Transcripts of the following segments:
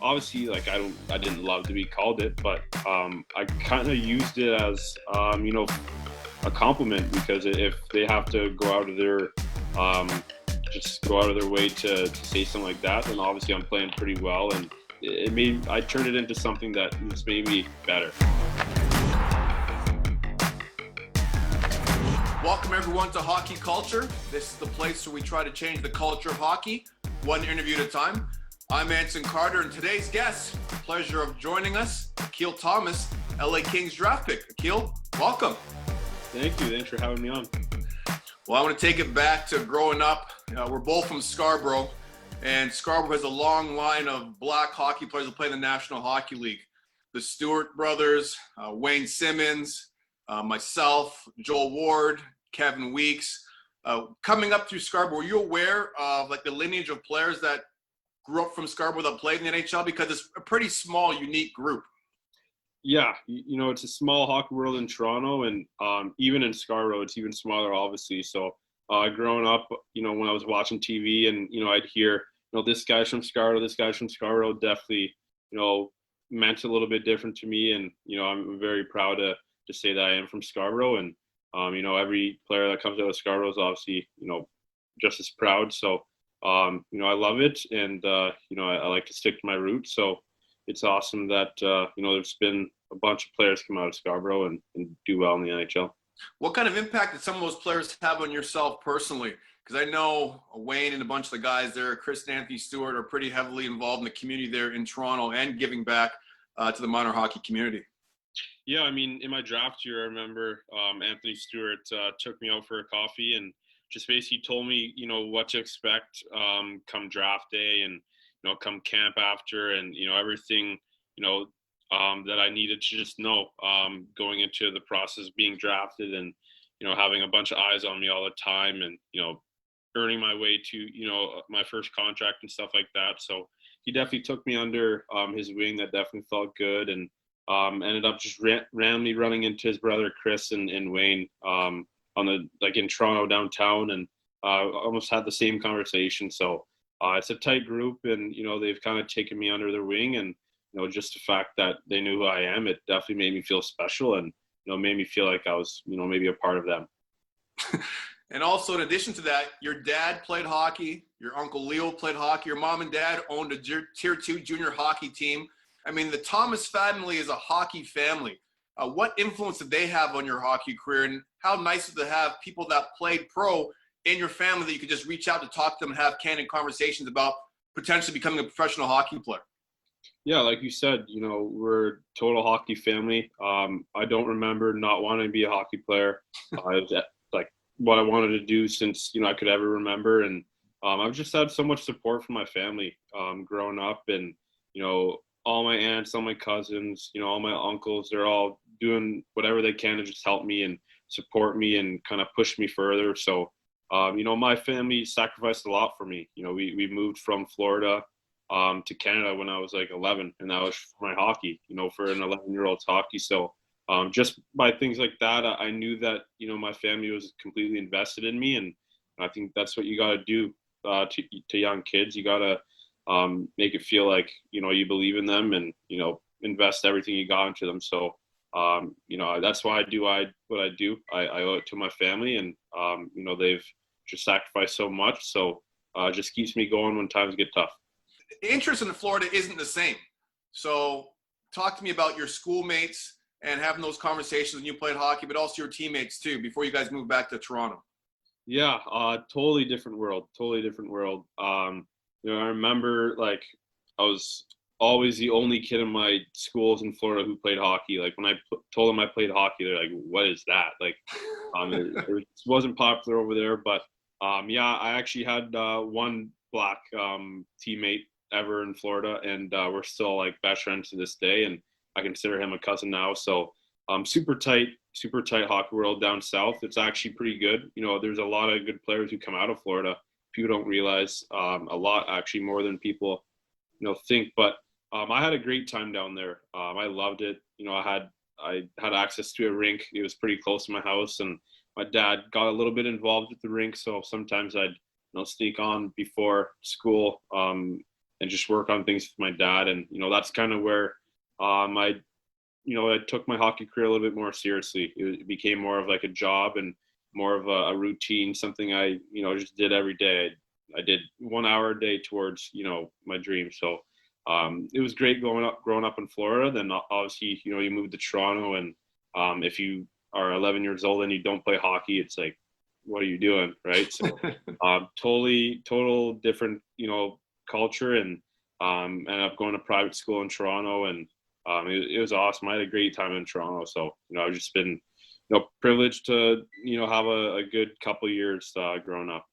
obviously, like I didn't love to be called it, but I kind of used it as a compliment because if they have to go out of their just go out of their way to say something like that, then obviously I'm playing pretty well, and I turned it into something that just made me better. Welcome everyone to Hockey Culture. This is the place where we try to change the culture of hockey, one interview at a time. I'm Anson Carter, and today's guest, the pleasure of joining us, Akil Thomas, LA Kings draft pick. Akil, welcome. Thank you. Thanks for having me on. Well, I want to take it back to growing up. We're both from Scarborough, and Scarborough has a long line of black hockey players who play in the National Hockey League. The Stewart brothers, Wayne Simmons, myself, Joel Ward, Kevin Weeks. Coming up through Scarborough, were you aware of like the lineage of players that grew up from Scarborough that played in the NHL? Because it's a pretty small, unique group. Yeah, it's a small hockey world in Toronto, and even in Scarborough, it's even smaller, obviously. So growing up, when I was watching TV and, I'd hear, this guy's from Scarborough, this guy's from Scarborough, definitely, meant a little bit different to me. And, I'm very proud to say that I am from Scarborough. And, every player that comes out of Scarborough is obviously, just as proud. So, I love it. And, I like to stick to my roots. So it's awesome that, there's been a bunch of players come out of Scarborough and do well in the NHL. What kind of impact did some of those players have on yourself personally? Because I know Wayne and a bunch of the guys there, Chris and Anthony Stewart, are pretty heavily involved in the community there in Toronto and giving back to the minor hockey community. Yeah, I mean, in my draft year, I remember Anthony Stewart took me out for a coffee and just basically told me, what to expect come draft day and, come camp after, and, everything, that I needed to just know going into the process of being drafted and, having a bunch of eyes on me all the time and, earning my way to, my first contract and stuff like that. So he definitely took me under his wing. That definitely felt good. And ended up just randomly running into his brother Chris and Wayne in Toronto downtown, and almost had the same conversation. So it's a tight group, and they've kind of taken me under their wing, and just the fact that they knew who I am, it definitely made me feel special, and made me feel like I was maybe a part of them. And also, in addition to that, your dad played hockey, your uncle Leo played hockey, your mom and dad owned a Tier 2 junior hockey team. I mean, the Thomas family is a hockey family. What influence did they have on your hockey career, and how nice is it to have people that played pro in your family that you could just reach out to talk to them and have candid conversations about potentially becoming a professional hockey player? Yeah, like you said, we're a total hockey family. I don't remember not wanting to be a hockey player. It was like what I wanted to do since, I could ever remember. And I've just had so much support from my family growing up, and, all my aunts, all my cousins, all my uncles, they're all doing whatever they can to just help me and support me and kind of push me further. So, my family sacrificed a lot for me. We moved from Florida to Canada when I was like 11, and that was for my hockey, for an 11-year-old's hockey. So just by things like that, I knew that, my family was completely invested in me. And I think that's what you got to do to young kids. You got to make it feel like, you believe in them, and, invest everything you got into them. So, that's why I do what I do. I owe it to my family, and, they've just sacrificed so much. So it just keeps me going when times get tough. Interest in Florida isn't the same. So talk to me about your schoolmates and having those conversations when you played hockey, but also your teammates too, before you guys moved back to Toronto. Yeah, totally different world. I remember like I was always the only kid in my schools in Florida who played hockey. Like when I told them I played hockey, they're like, "What is that?" Like, it wasn't popular over there. But yeah, I actually had one black teammate ever in Florida, and we're still like best friends to this day. And I consider him a cousin now. So super tight hockey world down south. It's actually pretty good. There's a lot of good players who come out of Florida. People don't realize a lot, actually, more than people think. But I had a great time down there. I loved it. I had access to a rink. It was pretty close to my house, and my dad got a little bit involved with the rink. So sometimes I'd sneak on before school and just work on things with my dad. And, that's kind of where I took my hockey career a little bit more seriously. It became more of like a job and more of a routine, something I, just did every day. I did 1 hour a day towards, my dream. So it was great growing up in Florida. Then obviously, you moved to Toronto, and if you are 11 years old and you don't play hockey, it's like, what are you doing, right? So total different, culture, and ended up going to private school in Toronto, and it was awesome. I had a great time in Toronto. So, I've just been, privileged to, have a good couple of years growing up.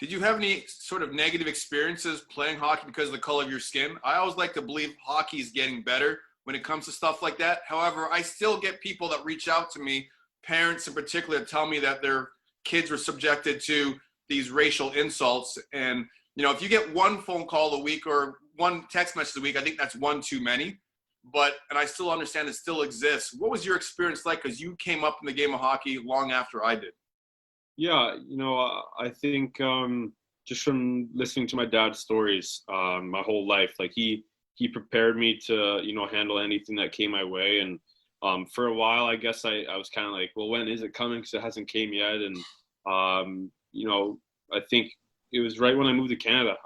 Did you have any sort of negative experiences playing hockey because of the color of your skin? I always like to believe hockey is getting better when it comes to stuff like that. However, I still get people that reach out to me, parents in particular, tell me that their kids were subjected to these racial insults. And, if you get one phone call a week or one text message a week, I think that's one too many. And I still understand it still exists. What was your experience like? Because you came up in the game of hockey long after I did. Yeah, I think just from listening to my dad's stories my whole life, like he prepared me to, handle anything that came my way. And for a while, I guess I was kind of like, well, when is it coming? Because it hasn't came yet. And, I think it was right when I moved to Canada,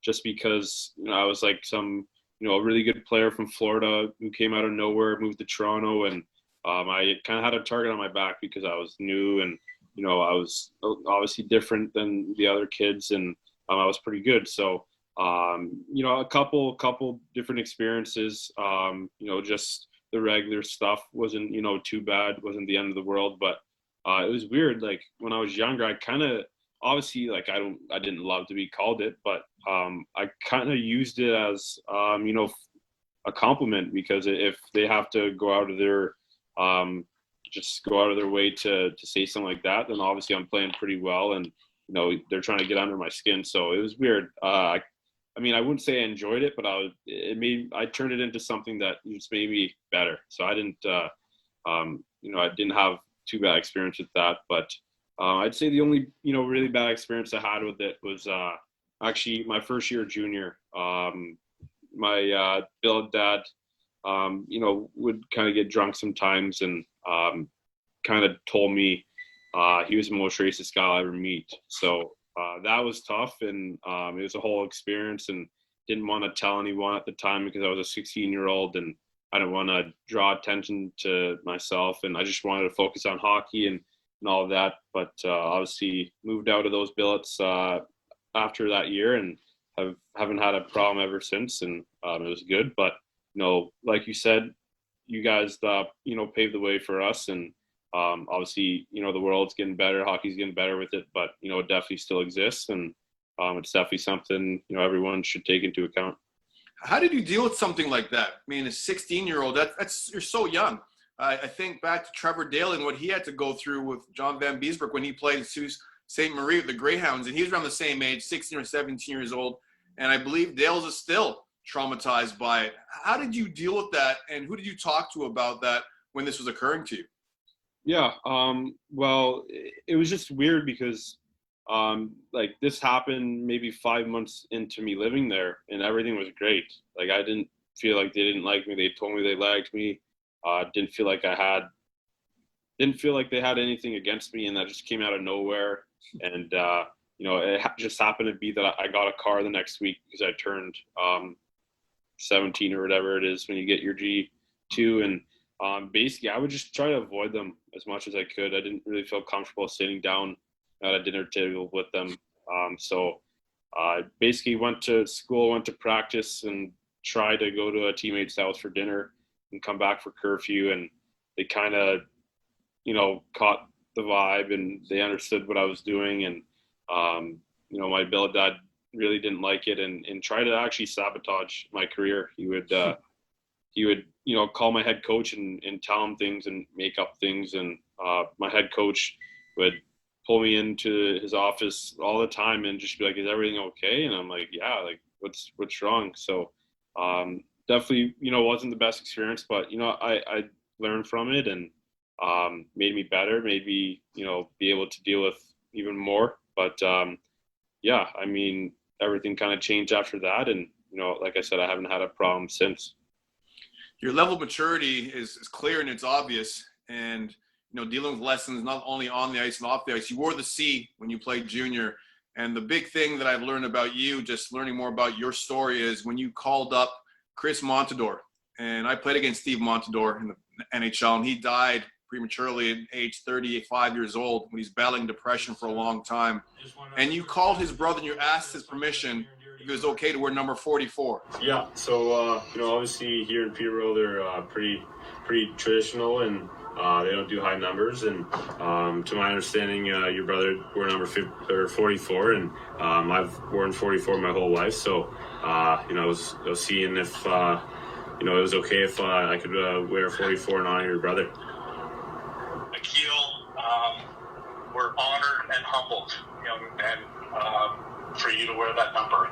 just because, I was like a really good player from Florida who came out of nowhere, moved to Toronto. And I kind of had a target on my back because I was new, and I was obviously different than the other kids, and I was pretty good. So, a couple different experiences, just the regular stuff wasn't, too bad, wasn't the end of the world, but it was weird. Like when I was younger, I kind of, obviously, like I didn't love to be called it, but I kind of used it as, a compliment, because if they have to go out of their, just go out of their way to say something like that, then obviously I'm playing pretty well, and they're trying to get under my skin. So it was weird. I wouldn't say I enjoyed it, but I turned it into something that just made me better. So I didn't I didn't have too bad experience with that. But I'd say the only really bad experience I had with it was actually my first year junior. My billet dad would kind of get drunk sometimes, and kind of told me he was the most racist guy I'll ever meet. So that was tough, and it was a whole experience, and didn't want to tell anyone at the time because I was a 16-year-old, and I didn't want to draw attention to myself, and I just wanted to focus on hockey and all of that. But obviously moved out of those billets after that year, and haven't had a problem ever since, and it was good. But like you said, you guys paved the way for us, and obviously the world's getting better, hockey's getting better with it, but it definitely still exists, and it's definitely something everyone should take into account. How did you deal with something like that? I mean, a 16-year-old, that's you're so young. I think back to Trevor Dale and what he had to go through with John Van Beesbrook when he played at Sault Ste. Marie with the Greyhounds, and he was around the same age, 16 or 17 years old, and I believe Dale's is still traumatized by it. How did you deal with that, and who did you talk to about that when this was occurring to you? Yeah, well, it was just weird because like this happened maybe 5 months into me living there, and everything was great. Like I didn't feel like they didn't like me. They told me they liked me. Didn't feel like they had anything against me, and that just came out of nowhere. And it just happened to be that I got a car the next week because I turned 17 or whatever it is when you get your G2, and basically I would just try to avoid them as much as I could. I didn't really feel comfortable sitting down at a dinner table with them. So I basically went to school, went to practice, and tried to go to a teammate's house for dinner and come back for curfew. And they kind of, caught the vibe, and they understood what I was doing. And, my billet dad really didn't like it, and tried to actually sabotage my career. He would, call my head coach and tell him things and make up things. And my head coach would pull me into his office all the time and just be like, "Is everything okay?" And I'm like, "Yeah, like what's wrong?" So definitely, wasn't the best experience, but I learned from it, and made me better, made me be able to deal with even more. But yeah, I mean, everything kind of changed after that. And, like I said, I haven't had a problem since. Your level of maturity is clear and it's obvious. And, dealing with lessons not only on the ice and off the ice. You wore the C when you played junior. And the big thing that I've learned about you, just learning more about your story, is when you called up Chris Montador. And I played against Steve Montador in the NHL, and he died prematurely at age 35 years old when he's battling depression for a long time. And you called his brother and you asked his permission if it was okay to wear number 44. Yeah, so, obviously here in Peterborough, they're pretty traditional, and they don't do high numbers. And to my understanding, your brother wore number 44, and I've worn 44 my whole life. So, I was seeing if, it was okay if I could wear 44 and honor your brother. Akil, we're honored and humbled, and for you to wear that number.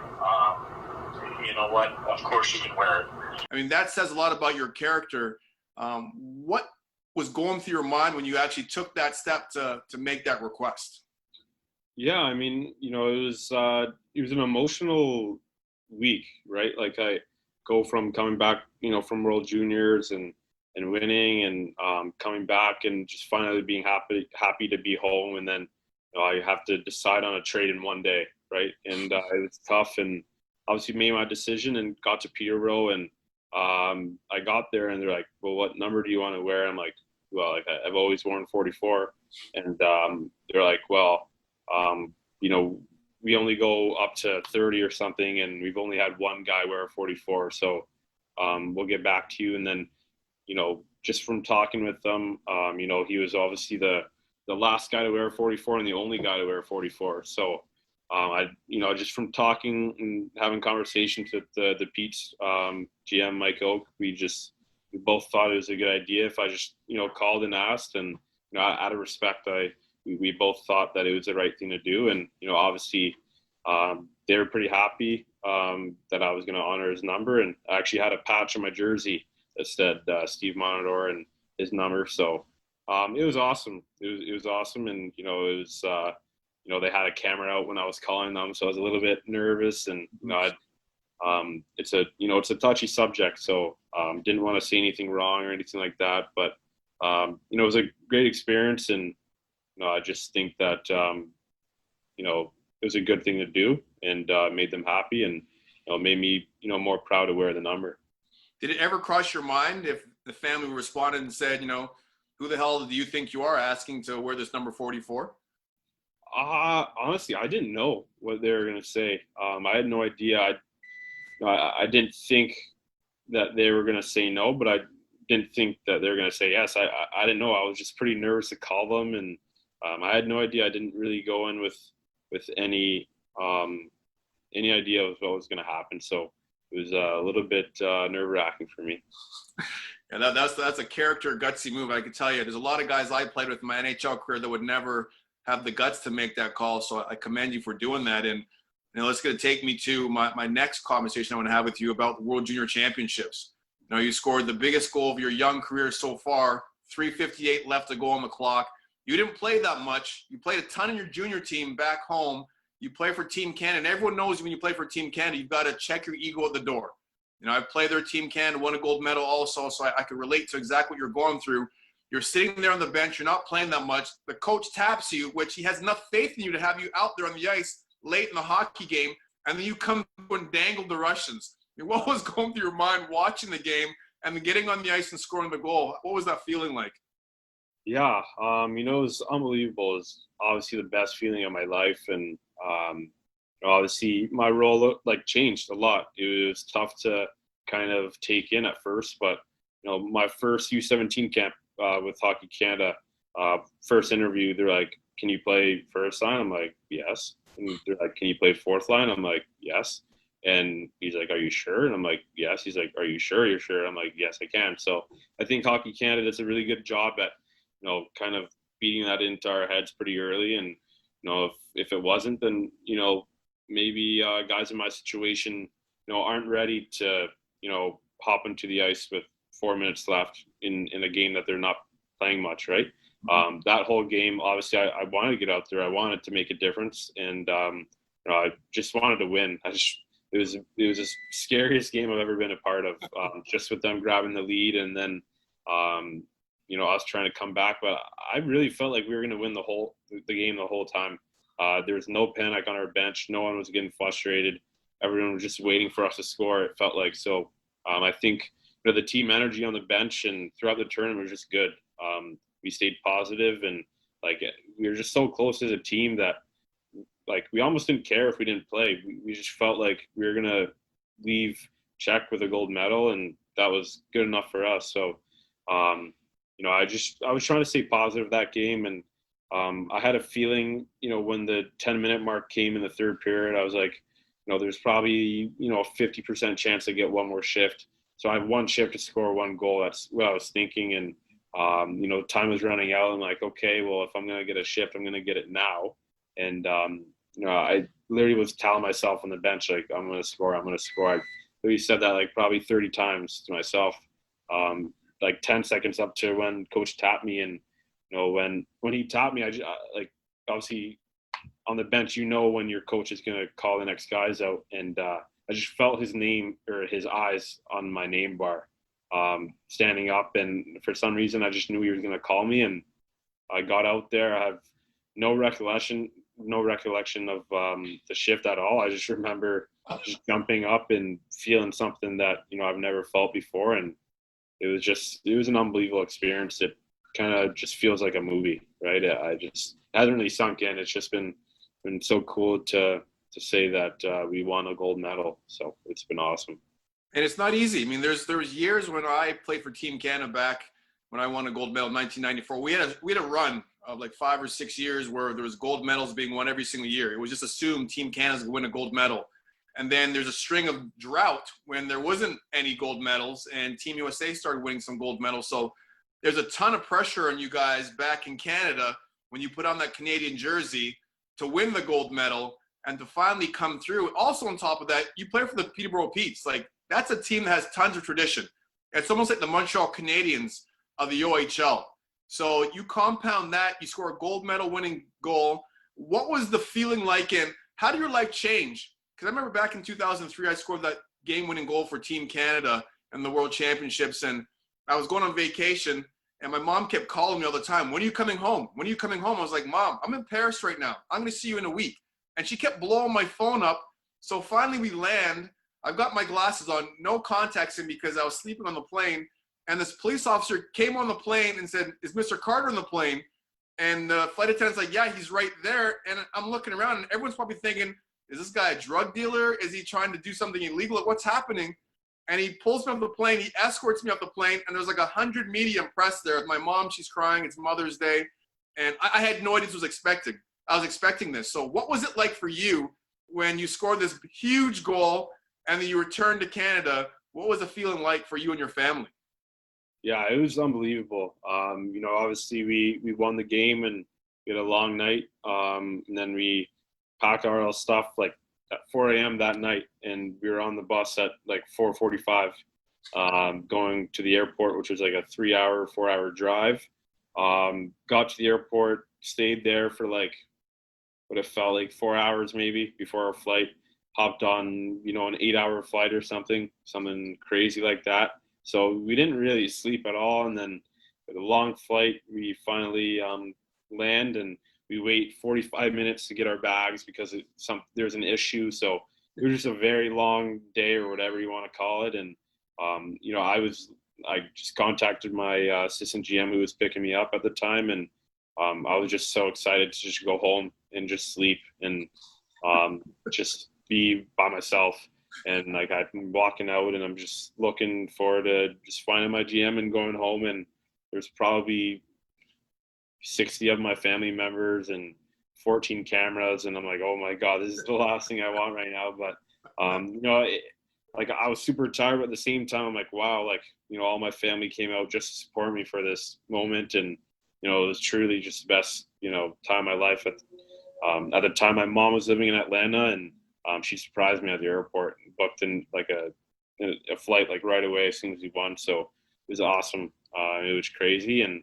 You know what? Of course you can wear it. I mean, that says a lot about your character. What was going through your mind when you actually took that step to make that request? Yeah, I mean, it was an emotional week, right? Like, I go from coming back, from World Juniors and winning, and coming back and just finally being happy to be home, and then I have to decide on a trade in one day, right? And it was tough, and obviously made my decision and got to Peterborough, and I got there, and they're like, well, what number do you want to wear? I'm like, well, like, I've always worn 44, and they're like, well, we only go up to 30 or something, and we've only had one guy wear a 44, so we'll get back to you. And then, just from talking with them, he was obviously the last guy to wear a 44 and the only guy to wear a 44. So just from talking and having conversations with the Pete's GM, Mike Oak, we both thought it was a good idea if I just, called and asked. And, out of respect, we both thought that it was the right thing to do. And, obviously they were pretty happy that I was going to honor his number. And I actually had a patch on my jersey that said Steve Montador and his number. So it was awesome. It was awesome. And, it was, they had a camera out when I was calling them, so I was a little bit nervous. And, it's a touchy subject. So didn't want to say anything wrong or anything like that. But, it was a great experience. And, I just think that, it was a good thing to do, and made them happy, and made me more proud to wear the number. Did it ever cross your mind if the family responded and said, who the hell do you think you are asking to wear this number 44? Honestly, I didn't know what they were going to say. I had no idea. I didn't think that they were going to say no, but I didn't think that they were going to say yes. I didn't know. I was just pretty nervous to call them, and I had no idea. I didn't really go in with any idea of what was going to happen. So it was a little bit nerve-wracking for me. Yeah, that's a character gutsy move. I can tell you, there's a lot of guys I played with in my NHL career that would never have the guts to make that call. So I commend you for doing that. And it's going to take me to my next conversation I want to have with you about the World Junior Championships. You scored the biggest goal of your young career so far, 3:58 left to go on the clock. You didn't play that much. You played a ton in your junior team back home. You play for Team Canada, and everyone knows when you play for Team Canada, you've got to check your ego at the door. I played their Team Canada, won a gold medal also, so I could relate to exactly what you're going through. You're sitting there on the bench. You're not playing that much. The coach taps you, which he has enough faith in you to have you out there on the ice late in the hockey game, and then you come and dangle the Russians. What was going through your mind watching the game and then getting on the ice and scoring the goal? What was that feeling like? Yeah, it was unbelievable. It was obviously the best feeling of my life, and obviously my role changed a lot. It was tough to kind of take in at first, but my first U17 camp with Hockey Canada, first interview, they're like, "Can you play first line?" I'm like, "Yes." And they're like, "Can you play fourth line?" I'm like, "Yes." And he's like, "Are you sure?" And I'm like, "Yes." He's like, "Are you sure you're sure?" I'm like, "Yes, I can." So I think Hockey Canada does a really good job at kind of beating that into our heads pretty early. And if it wasn't, then maybe guys in my situation aren't ready to hop into the ice with 4 minutes left in a game that they're not playing much, right? That whole game, obviously I wanted to get out there. I wanted to make a difference, and I just wanted to win. It was the scariest game I've ever been a part of. Just with them grabbing the lead and then us trying to come back. But I really felt like we were going to win the game the whole time. There was no panic on our bench. No one was getting frustrated. Everyone was just waiting for us to score. It felt like so. I think the team energy on the bench and throughout the tournament was just good. We stayed positive and we were just so close as a team that we almost didn't care if we didn't play. We just felt like we were gonna leave Czech with a gold medal, and that was good enough for us. So, I was trying to stay positive that game, and I had a feeling, when the 10-minute mark came in the third period, I was like, there's probably a 50% chance to get one more shift. So I have one shift to score one goal. That's what I was thinking, and time was running out. I'm like, okay, well, if I'm gonna get a shift, I'm gonna get it now. And I literally was telling myself on the bench, like, I'm going to score. I literally said that probably 30 times to myself, 10 seconds up to when coach tapped me. And, when he tapped me, obviously on the bench, when your coach is going to call the next guys out. And I just felt his name or his eyes on my name bar standing up. And for some reason, I just knew he was going to call me. And I got out there. I have no recollection of the shift at all. I just remember just jumping up and feeling something that I've never felt before, and it was an unbelievable experience. It kind of just feels like a movie, right? It hasn't really sunk in. It's just been so cool to say that we won a gold medal. So it's been awesome. And it's not easy. I mean, there was years when I played for Team Canada back when I won a gold medal in 1994. We had a run of 5 or 6 years where there was gold medals being won every single year. It was just assumed Team Canada's going to win a gold medal. And then there's a string of drought when there wasn't any gold medals, and Team USA started winning some gold medals. So there's a ton of pressure on you guys back in Canada when you put on that Canadian jersey to win the gold medal and to finally come through. Also on top of that, you play for the Peterborough Petes. That's a team that has tons of tradition. It's almost like the Montreal Canadiens of the OHL. So you compound that, you score a gold medal winning goal. What was the feeling like, and how did your life change? Because I remember back in 2003, I scored that game-winning goal for Team Canada in the World Championships, and I was going on vacation, and my mom kept calling me all the time, when are you coming home? When are you coming home? I was like, Mom, I'm in Paris right now. I'm going to see you in a week. And she kept blowing my phone up. So finally we land. I've got my glasses on, no contacts in because I was sleeping on the plane. And this police officer came on the plane and said, is Mr. Carter on the plane? And the flight attendant's like, yeah, he's right there. And I'm looking around, and everyone's probably thinking, is this guy a drug dealer? Is he trying to do something illegal? What's happening? And he pulls me off the plane. He escorts me off the plane. And there's 100 media and press there. My mom, she's crying. It's Mother's Day. And I had no idea what I was expecting this. So what was it like for you when you scored this huge goal and then you returned to Canada? What was the feeling like for you and your family? Yeah, it was unbelievable. Obviously we won the game and we had a long night. And then we packed our stuff at 4 a.m. that night, and we were on the bus at 4:45, going to the airport, which was a 4-hour drive. Got to the airport, stayed there for what it felt like 4 hours maybe before our flight. Hopped on, an 8-hour flight or something crazy like that. So we didn't really sleep at all. And then with a long flight, we finally land, and we wait 45 minutes to get our bags because there's an issue. So it was just a very long day or whatever you want to call it. And, I just contacted my assistant GM who was picking me up at the time. And I was just so excited to just go home and just sleep and just be by myself. And I'm walking out, and I'm just looking forward to just finding my GM and going home. And there's probably 60 of my family members and 14 cameras. And I'm like, oh my God, this is the last thing I want right now. But, I was super tired, but at the same time, I'm like, wow, all my family came out just to support me for this moment. And, it was truly just the best, time of my life. At the time, my mom was living in Atlanta, and she surprised me at the airport and booked in a flight right away as soon as we won. So it was awesome. It was crazy. And,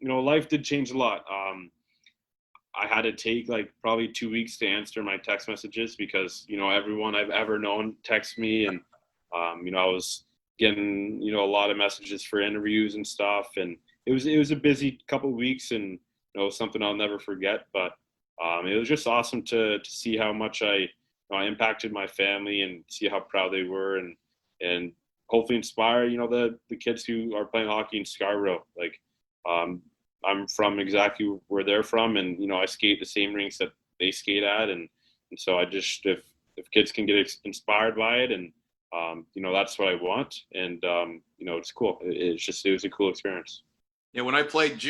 life did change a lot. I had to take like probably 2 weeks to answer my text messages because, everyone I've ever known texts me, and, I was getting, a lot of messages for interviews and stuff. And it was a busy couple of weeks, and, something I'll never forget. But it was just awesome to see how much I impacted my family and see how proud they were, and hopefully inspire, the kids who are playing hockey in Scarborough. Like, I'm from exactly where they're from, and I skate the same rinks that they skate at, and so I just if kids can get inspired by it, and that's what I want, and it's cool. It was a cool experience. Yeah, when I played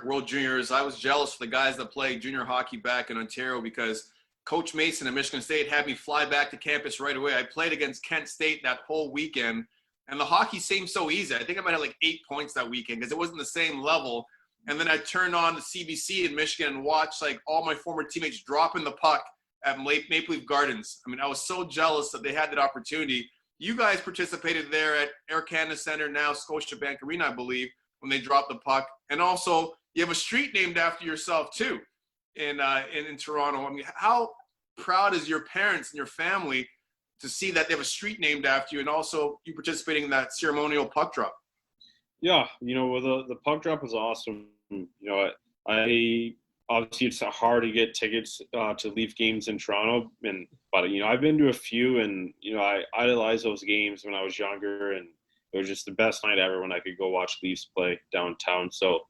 World Juniors, I was jealous of the guys that played junior hockey back in Ontario because Coach Mason at Michigan State had me fly back to campus right away. I played against Kent State that whole weekend, and the hockey seemed so easy. I think I might have like 8 points that weekend because it wasn't the same level. And then I turned on the CBC in Michigan and watched like all my former teammates dropping the puck at Maple Leaf Gardens. I mean, I was so jealous that they had that opportunity. You guys participated there at Air Canada Centre, now Scotiabank Arena, I believe, when they dropped the puck. And also, you have a street named after yourself too in Toronto. I mean, how proud is your parents and your family to see that they have a street named after you, and also you participating in that ceremonial puck drop? Yeah, well, the puck drop was awesome. I obviously it's hard to get tickets to Leaf games in Toronto, but I've been to a few, and I idolized those games when I was younger, and it was just the best night ever when I could go watch Leafs play downtown. So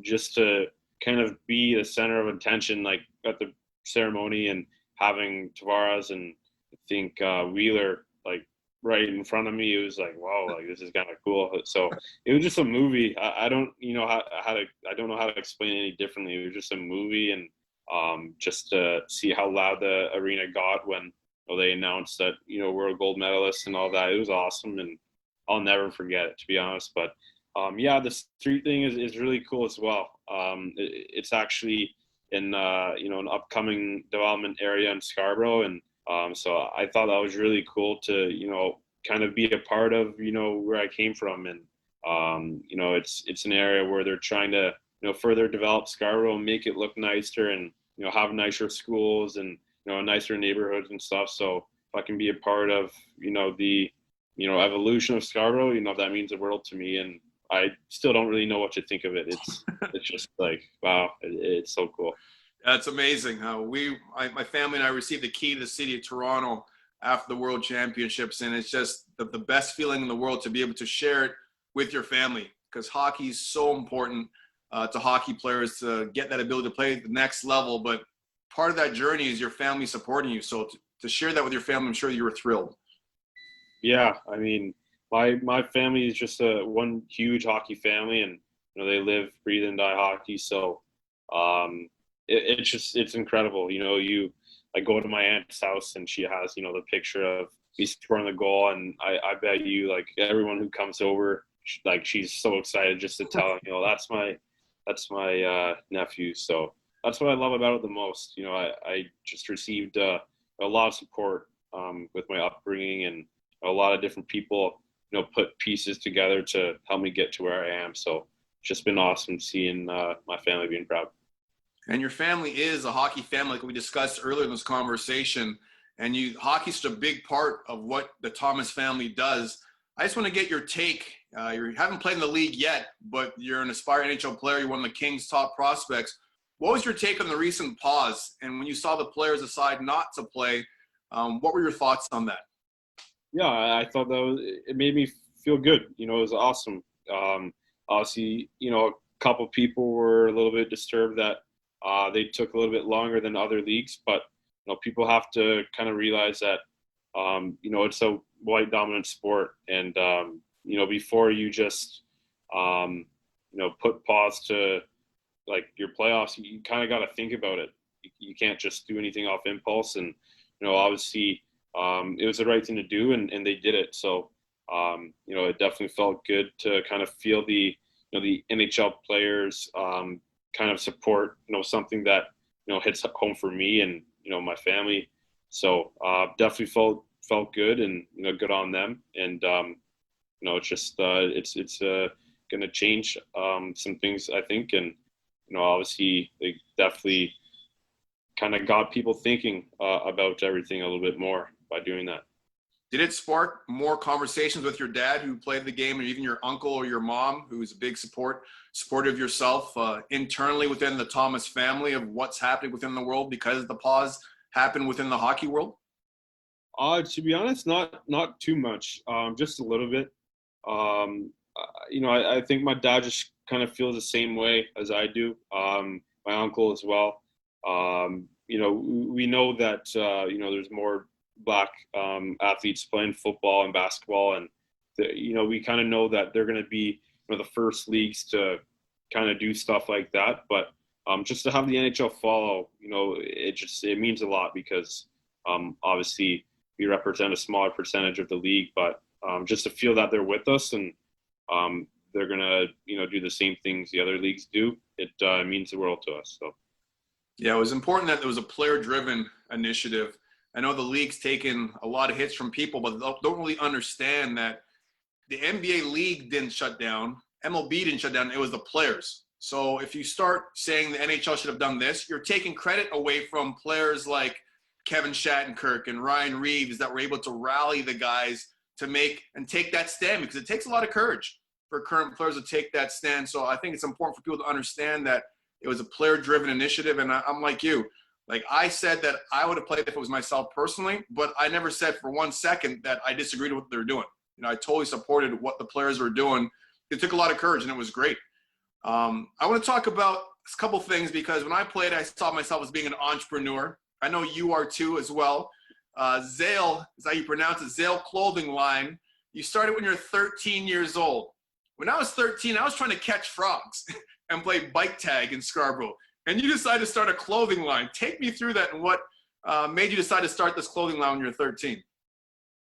just to kind of be the center of attention, like at the ceremony, and having Tavares and I think Wheeler like right in front of me, it was like, wow, like this is kind of cool. So it was just a movie. I don't I don't know how to explain it any differently. It was just a movie, and just to see how loud the arena got when they announced that we're a gold medalist and all that. It was awesome, and I'll never forget it, to be honest. But yeah, the street thing is really cool as well. It's actually in an upcoming development area in Scarborough, and so I thought that was really cool to kind of be a part of where I came from, and it's an area where they're trying to further develop Scarborough and make it look nicer, and have nicer schools, and nicer neighborhoods and stuff. So if I can be a part of the evolution of Scarborough, that means the world to me, and I still don't really know what to think of it. It's just like, wow, it's so cool. That's amazing. My family and I received the key to the city of Toronto after the World Championships, and it's just the best feeling in the world to be able to share it with your family, because hockey is so important to hockey players to get that ability to play at the next level. But part of that journey is your family supporting you. So to share that with your family, I'm sure you were thrilled. Yeah, I mean, my family is just one huge hockey family, and they live, breathe, and die hockey. So it's incredible. I go to my aunt's house, and she has the picture of me scoring the goal, and I bet you like everyone who comes over, like she's so excited just to tell them, that's my nephew. So that's what I love about it the most. I just received a lot of support with my upbringing, and a lot of different people put pieces together to help me get to where I am. So it's just been awesome seeing my family being proud. And your family is a hockey family, like we discussed earlier in this conversation. And hockey's a big part of what the Thomas family does. I just want to get your take. You haven't played in the league yet, but you're an aspiring NHL player. You're one of the Kings' top prospects. What was your take on the recent pause? And when you saw the players decide not to play, what were your thoughts on that? Yeah, I thought it made me feel good. It was awesome. Obviously, a couple people were a little bit disturbed that they took a little bit longer than other leagues, but people have to kind of realize that it's a white dominant sport, and before you just put pause to like your playoffs, you kind of got to think about it. You can't just do anything off impulse, and obviously it was the right thing to do, and they did it. So it definitely felt good to kind of feel the NHL players kind of support something that hits home for me and my family. So definitely felt good, and good on them. And it's just it's going to change some things, I think. And obviously they definitely kind of got people thinking about everything a little bit more by doing that. Did it spark more conversations with your dad who played the game, or even your uncle or your mom who's a big supporter of yourself internally within the Thomas family of what's happening within the world because the pause happened within the hockey world? To be honest, not too much, just a little bit. I think my dad just kind of feels the same way as I do. My uncle as well. We know that there's more Black athletes playing football and basketball, and we kind of know that they're going to be the first leagues to kind of do stuff like that. But just to have the NHL follow, it means a lot because obviously we represent a smaller percentage of the league, but just to feel that they're with us and they're going to do the same things the other leagues do, it means the world to us. So yeah, it was important that there was a player-driven initiative. I know the league's taken a lot of hits from people, but don't really understand that the NBA league didn't shut down, MLB didn't shut down, it was the players. So if you start saying the NHL should have done this, you're taking credit away from players like Kevin Shattenkirk and Ryan Reeves that were able to rally the guys to make and take that stand, because it takes a lot of courage for current players to take that stand. So I think it's important for people to understand that it was a player-driven initiative, and I'm like you. Like I said that I would have played if it was myself personally, but I never said for 1 second that I disagreed with what they were doing. I totally supported what the players were doing. It took a lot of courage, and it was great. I want to talk about a couple things because when I played, I saw myself as being an entrepreneur. I know you are too as well. Zale is how you pronounce it, Zale Clothing Line. You started when you're 13 years old. When I was 13, I was trying to catch frogs and play bike tag in Scarborough. And you decided to start a clothing line. Take me through that and what made you decide to start this clothing line when you were 13.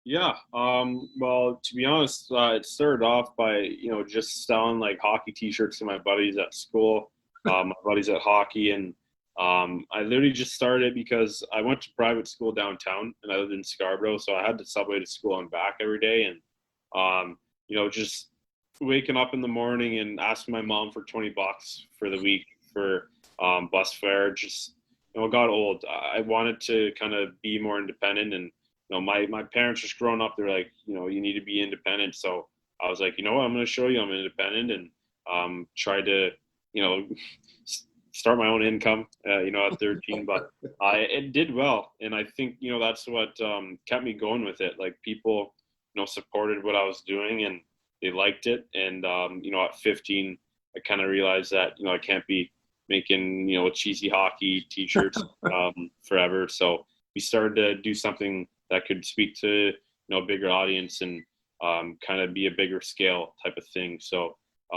Yeah. Well, to be honest, it started off by, just selling like hockey t-shirts to my buddies at school, my buddies at hockey. And I literally just started because I went to private school downtown and I lived in Scarborough. So I had to subway to school and back every day. And, just waking up in the morning and asking my mom for $20 for the week for bus fare just got old. I wanted to kind of be more independent, and my parents just growing up, they're like, you need to be independent. So I was like, what, I'm going to show you I'm independent, and try to start my own income at 13. But it did well, and I think that's what kept me going with it. Like people supported what I was doing and they liked it, and at 15 I kind of realized that I can't be making cheesy hockey t-shirts forever. So we started to do something that could speak to a bigger audience and kind of be a bigger scale type of thing. So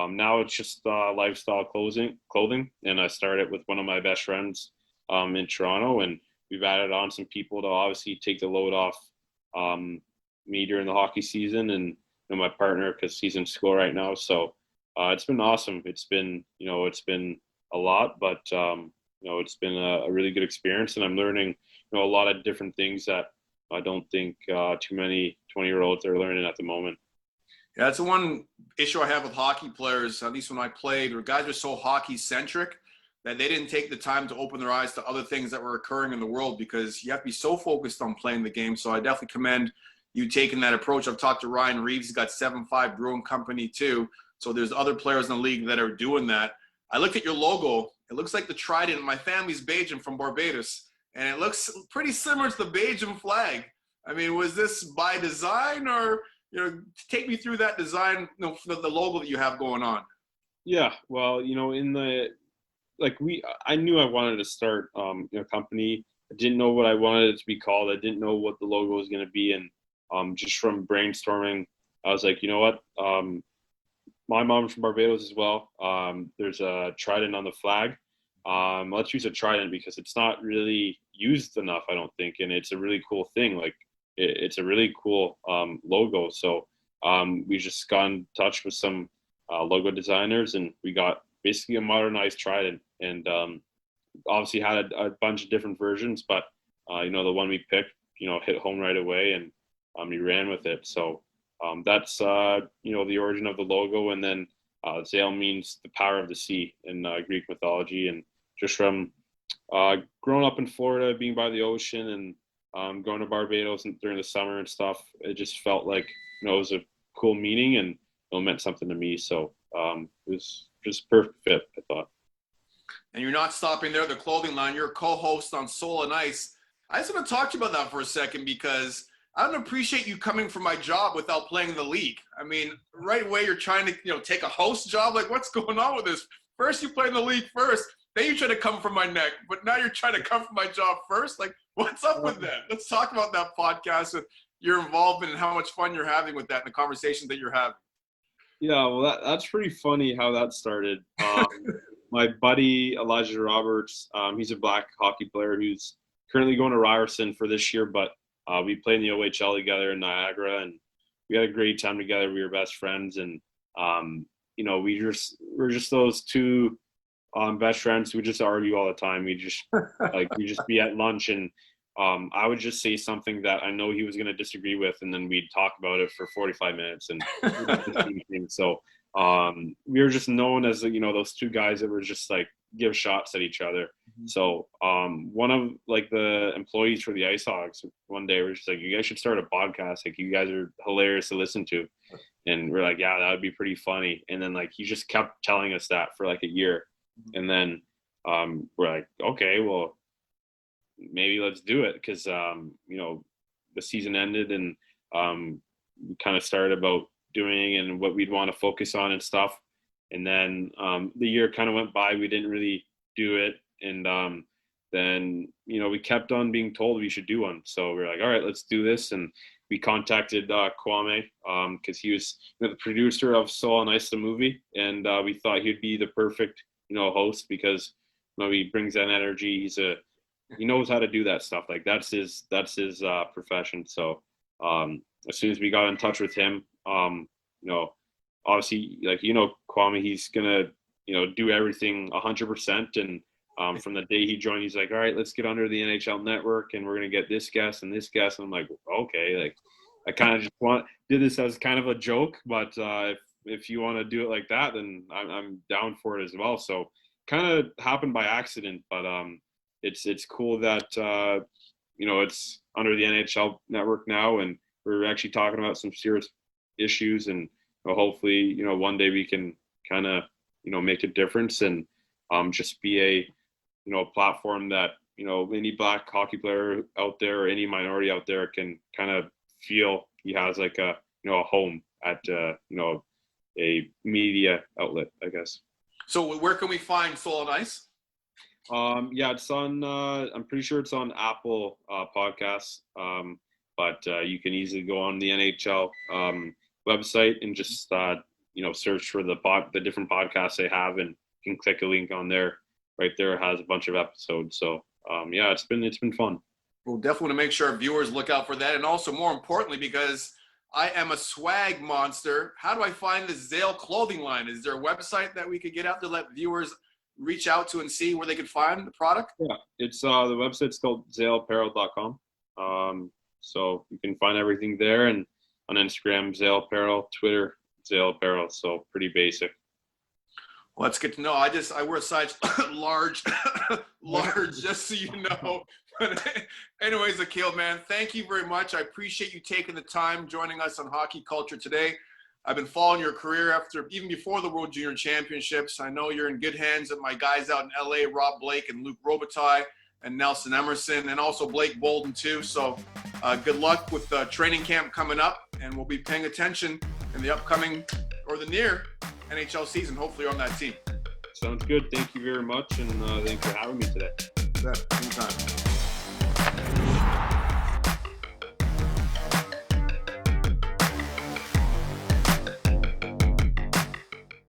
now it's just lifestyle clothing, and I started with one of my best friends in Toronto, and we've added on some people to obviously take the load off me during the hockey season, and my partner, because he's in school right now. So it's been awesome. It's been a lot, but it's been a really good experience, and I'm learning a lot of different things that I don't think too many 20-year-olds are learning at the moment. Yeah, that's the one issue I have with hockey players, at least when I played, where guys are so hockey-centric that they didn't take the time to open their eyes to other things that were occurring in the world, because you have to be so focused on playing the game. So I definitely commend you taking that approach. I've talked to Ryan Reeves. He's got 7-5 Brewing Company too. So there's other players in the league that are doing that. I looked at your logo. It looks like the trident. My family's Bajan from Barbados, and it looks pretty similar to the Bajan flag. I mean, was this by design, or take me through that design, the logo that you have going on? Yeah, well, I knew I wanted to start a company. I didn't know what I wanted it to be called. I didn't know what the logo was going to be, and just from brainstorming, I was like, what? My mom's from Barbados as well. There's a trident on the flag. Let's use a trident because it's not really used enough, I don't think, and it's a really cool thing. Like it's a really cool logo. So we just got in touch with some logo designers, and we got basically a modernized trident, and obviously had a bunch of different versions, but the one we picked hit home right away, and we ran with it. So that's the origin of the logo. And then Zale means the power of the sea in Greek mythology, and just from growing up in Florida, being by the ocean, and going to Barbados during the summer and stuff, it just felt like, it was a cool meeting, and it meant something to me. So it was just a perfect fit, I thought. And you're not stopping there, the clothing line. You're a co-host on Soul and Ice. I just want to talk to you about that for a second, because I don't appreciate you coming for my job without playing in the league. I mean, right away you're trying to, take a host job. Like, what's going on with this? First you play in the league first, then you try to come for my neck, but now you're trying to come for my job first. Like, what's up with that? Let's talk about that podcast and your involvement and how much fun you're having with that and the conversations that you're having. Yeah, well, that's pretty funny how that started. My buddy Elijah Roberts, he's a black hockey player who's currently going to Ryerson for this year, but we played in the OHL together in Niagara, and we had a great time together. We were best friends, and we're just those two best friends who just argue all the time. We just be at lunch, and I would just say something that I know he was going to disagree with, and then we'd talk about it for 45 minutes. And so we were just known as, those two guys that were just like give shots at each other. Mm-hmm. So one of the employees for the Ice Hogs one day was just like, you guys should start a podcast. Like, you guys are hilarious to listen to. And we're like, yeah, that would be pretty funny. And then he just kept telling us that for a year. And then we're like, okay, well, maybe let's do it, because the season ended, and we kind of started about doing and what we'd want to focus on and stuff. And then the year kind of went by, we didn't really do it, and then we kept on being told we should do one. So we're like, all right, let's do this. And we contacted Kwame, because he was the producer of Soul and Ice the movie, and we thought he'd be the perfect host, because he brings that energy. He knows how to do that stuff. Like, that's his profession. So as soon as we got in touch with him, obviously, Kwame, he's gonna do everything 100%. And from the day he joined, he's like, all right, let's get under the NHL network, and we're gonna get this guest and this guest. And I'm like, okay, I kind of just did this as kind of a joke, but if you want to do it like that, then I'm down for it as well. So kind of happened by accident, but it's cool that it's under the NHL network now, and we're actually talking about some serious issues, and hopefully one day we can kind of make a difference, and just be a platform that any black hockey player out there, or any minority out there, can kind of feel he has a home at a media outlet, I guess. So where can we find Soul and Ice? Yeah, it's on, I'm pretty sure it's on Apple Podcasts, but you can easily go on the NHL website and just search for the different podcasts they have, and you can click a link on there. Right there, it has a bunch of episodes. So yeah, it's been fun. We'll definitely want to make sure our viewers look out for that, and also, more importantly, because I am a swag monster, how do I find the Zale clothing line? Is there a website that we could get out to let viewers reach out to and see where they could find the product? Yeah, it's the website's called zaleapparel.com. So you can find everything there, and on Instagram, Zale Apparel, Twitter, Zale Apparel. So pretty basic. Well, that's good to know. I wear a size large, just so you know. But anyways, Akil, man, thank you very much. I appreciate you taking the time joining us on Hockey Culture today. I've been following your career even before the World Junior Championships. I know you're in good hands with my guys out in LA, Rob Blake and Luke Robitaille and Nelson Emerson, and also Blake Bolden too. So good luck with training camp coming up, and we'll be paying attention in the upcoming or the near NHL season. Hopefully you're on that team. Sounds good. Thank you very much, and thanks for having me today. Anytime.